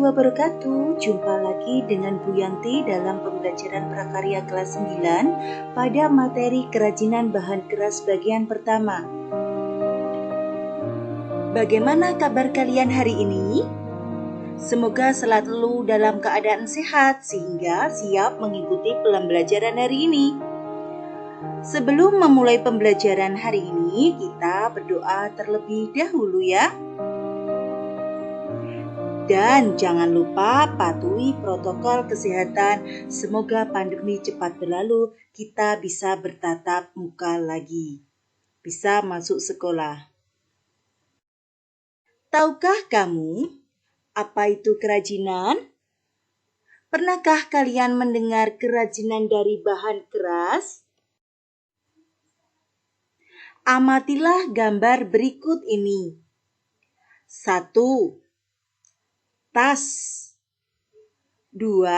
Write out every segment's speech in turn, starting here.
wabarakatuh. Jumpa lagi dengan Bu Yanti dalam pembelajaran prakarya kelas 9 pada materi kerajinan bahan keras bagian pertama. Bagaimana kabar kalian hari ini? Semoga selalu dalam keadaan sehat sehingga siap mengikuti pembelajaran hari ini. Sebelum memulai pembelajaran hari ini, kita berdoa terlebih dahulu ya. Dan jangan lupa patuhi protokol kesehatan. Semoga pandemi cepat berlalu, kita bisa bertatap muka lagi, bisa masuk sekolah. Tahukah kamu apa itu kerajinan? Pernahkah kalian mendengar kerajinan dari bahan keras? Amatilah gambar berikut ini. 1. Tas. 2.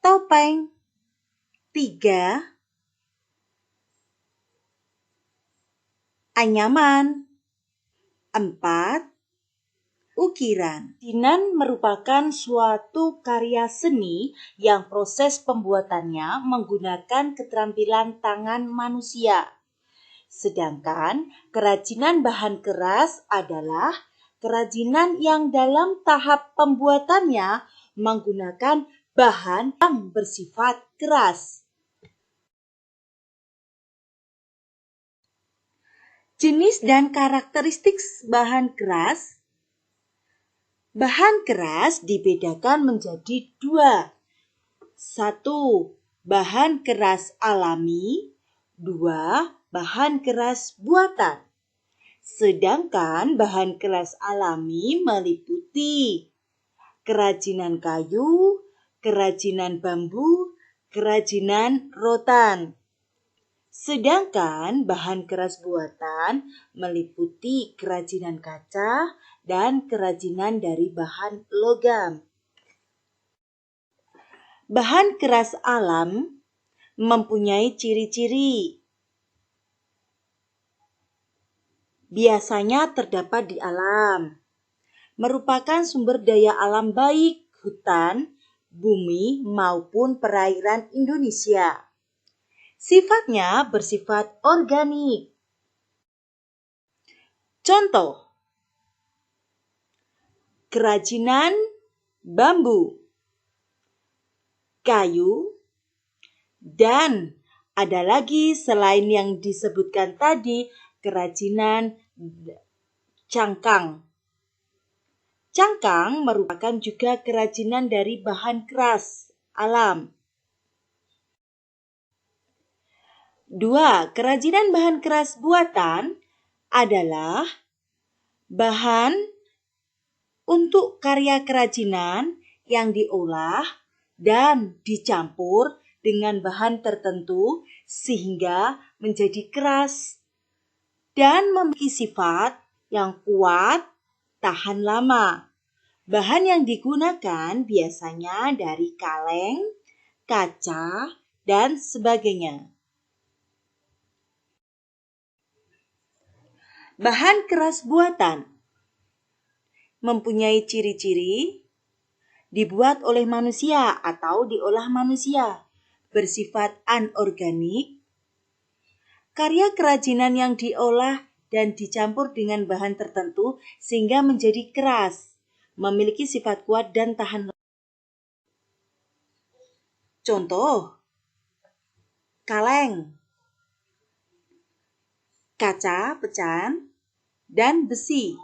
Topeng. 3. Anyaman. 4. Ukiran. Kerajinan merupakan suatu karya seni yang proses pembuatannya menggunakan keterampilan tangan manusia. Sedangkan kerajinan bahan keras adalah kerajinan yang dalam tahap pembuatannya menggunakan bahan yang bersifat keras. Jenis dan karakteristik bahan keras. Bahan keras dibedakan menjadi 2. 1. Bahan keras alami. 2. Bahan keras buatan. Sedangkan bahan keras alami meliputi kerajinan kayu, kerajinan bambu, kerajinan rotan. Sedangkan bahan keras buatan meliputi kerajinan kaca dan kerajinan dari bahan logam. Bahan keras alam mempunyai ciri-ciri. Biasanya terdapat di alam, merupakan sumber daya alam baik hutan, bumi maupun perairan Indonesia. Sifatnya bersifat organik. Contoh, kerajinan bambu, kayu, dan ada lagi selain yang disebutkan tadi, kerajinan cangkang. Cangkang merupakan juga kerajinan dari bahan keras alam. 2. Kerajinan bahan keras buatan adalah bahan untuk karya kerajinan yang diolah dan dicampur dengan bahan tertentu sehingga menjadi keras dan memiliki sifat yang kuat, tahan lama. Bahan yang digunakan biasanya dari kaleng, kaca, dan sebagainya. Bahan keras buatan mempunyai ciri-ciri dibuat oleh manusia atau diolah manusia, bersifat anorganik. Karya kerajinan yang diolah dan dicampur dengan bahan tertentu sehingga menjadi keras, memiliki sifat kuat dan tahan lama. Contoh, kaleng, kaca pecahan, dan besi.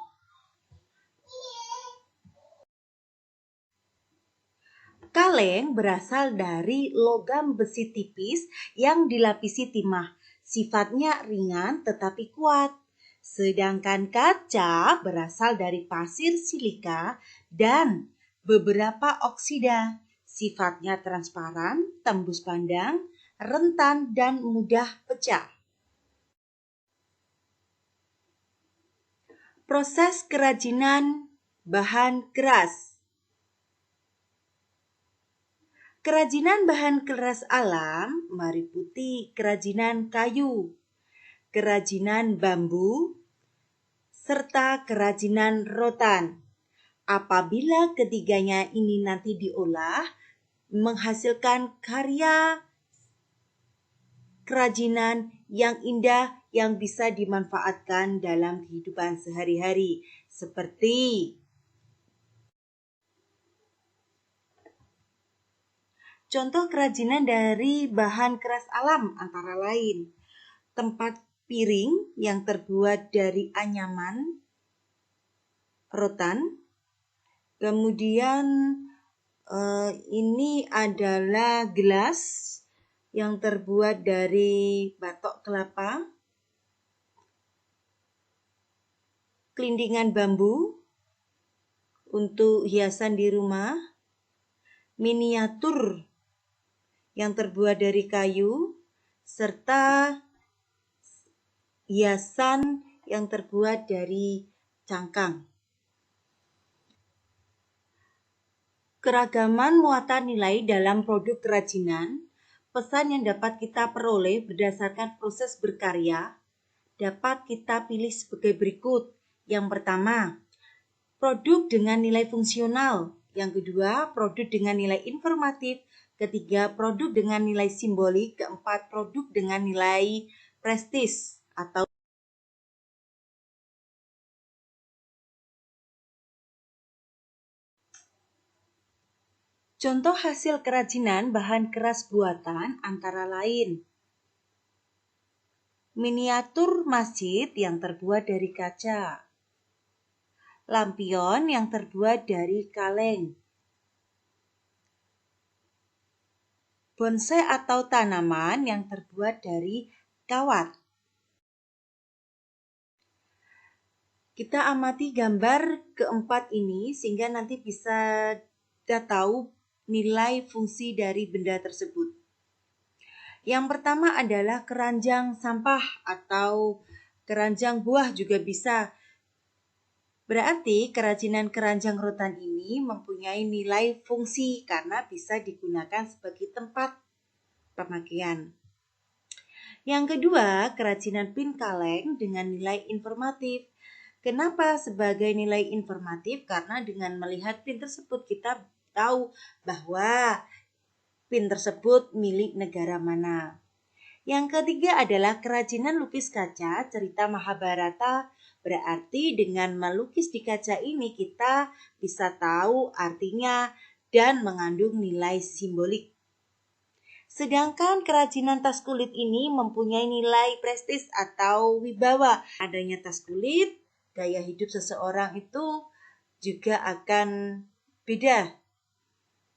Kaleng berasal dari logam besi tipis yang dilapisi timah. Sifatnya ringan tetapi kuat. Sedangkan kaca berasal dari pasir silika dan beberapa oksida. Sifatnya transparan, tembus pandang, rentan, dan mudah pecah. Proses kerajinan bahan keras. Kerajinan bahan keras alam meliputi kerajinan kayu, kerajinan bambu, serta kerajinan rotan. Apabila ketiganya ini nanti diolah, menghasilkan karya kerajinan yang indah yang bisa dimanfaatkan dalam kehidupan sehari-hari. Seperti contoh kerajinan dari bahan keras alam antara lain tempat piring yang terbuat dari anyaman, rotan. Kemudian ini adalah gelas yang terbuat dari batok kelapa, kelindingan bambu untuk hiasan di rumah, miniatur yang terbuat dari kayu, serta hiasan yang terbuat dari cangkang. Keragaman muatan nilai dalam produk kerajinan, pesan yang dapat kita peroleh berdasarkan proses berkarya, dapat kita pilih sebagai berikut. Yang pertama, produk dengan nilai fungsional. Yang kedua, produk dengan nilai informatif. Ketiga, produk dengan nilai simbolik. Keempat, produk dengan nilai prestis atau contoh hasil kerajinan bahan keras buatan antara lain miniatur masjid yang terbuat dari kaca, lampion yang terbuat dari kaleng, bonsai atau tanaman yang terbuat dari kawat. Kita amati gambar keempat ini sehingga nanti bisa kita tahu nilai fungsi dari benda tersebut. Yang pertama adalah keranjang sampah atau keranjang buah juga bisa. Berarti kerajinan keranjang rotan ini mempunyai nilai fungsi karena bisa digunakan sebagai tempat pemakaian. Yang kedua, kerajinan pin kaleng dengan nilai informatif. Kenapa sebagai nilai informatif? Karena dengan melihat pin tersebut kita tahu bahwa pin tersebut milik negara mana. Yang ketiga adalah kerajinan lukis kaca cerita Mahabharata. Berarti dengan melukis di kaca ini kita bisa tahu artinya dan mengandung nilai simbolik. Sedangkan kerajinan tas kulit ini mempunyai nilai prestis atau wibawa. Adanya tas kulit, gaya hidup seseorang itu juga akan beda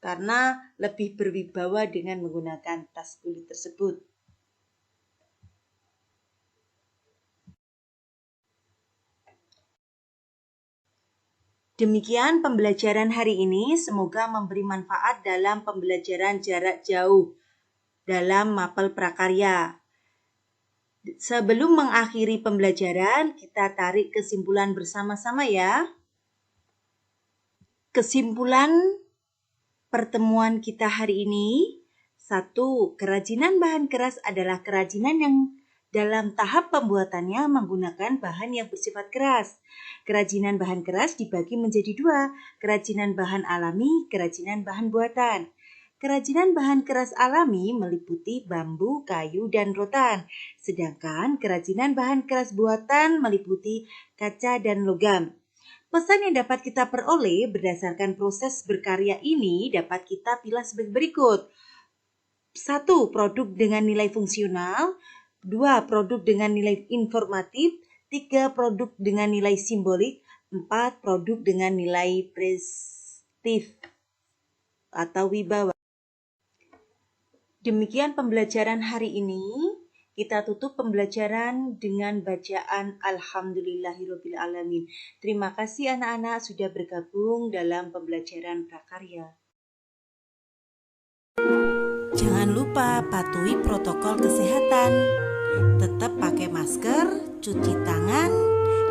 karena lebih berwibawa dengan menggunakan tas kulit tersebut. Demikian pembelajaran hari ini, semoga memberi manfaat dalam pembelajaran jarak jauh dalam mapel prakarya. Sebelum mengakhiri pembelajaran, kita tarik kesimpulan bersama-sama ya. Kesimpulan pertemuan kita hari ini, 1. Kerajinan bahan keras adalah kerajinan yang dalam tahap pembuatannya menggunakan bahan yang bersifat keras. Kerajinan bahan keras dibagi menjadi 2, kerajinan bahan alami, kerajinan bahan buatan. Kerajinan bahan keras alami meliputi bambu, kayu, dan rotan. Sedangkan kerajinan bahan keras buatan meliputi kaca dan logam. Pesan yang dapat kita peroleh berdasarkan proses berkarya ini dapat kita pilih sebagai berikut. 1. Produk dengan nilai fungsional. 2. Produk dengan nilai informatif. 3. Produk dengan nilai simbolik. 4. Produk dengan nilai prestis atau wibawa. Demikian pembelajaran hari ini. Kita tutup pembelajaran dengan bacaan Alhamdulillahirrabbilalamin. Terima kasih anak-anak sudah bergabung dalam pembelajaran prakarya. Jangan lupa patuhi protokol kesehatan. Tetap pakai masker, cuci tangan,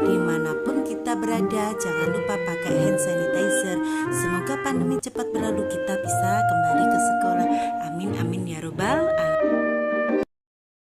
dimanapun kita berada. Jangan lupa pakai hand sanitizer. Semoga pandemi cepat berlalu. Kita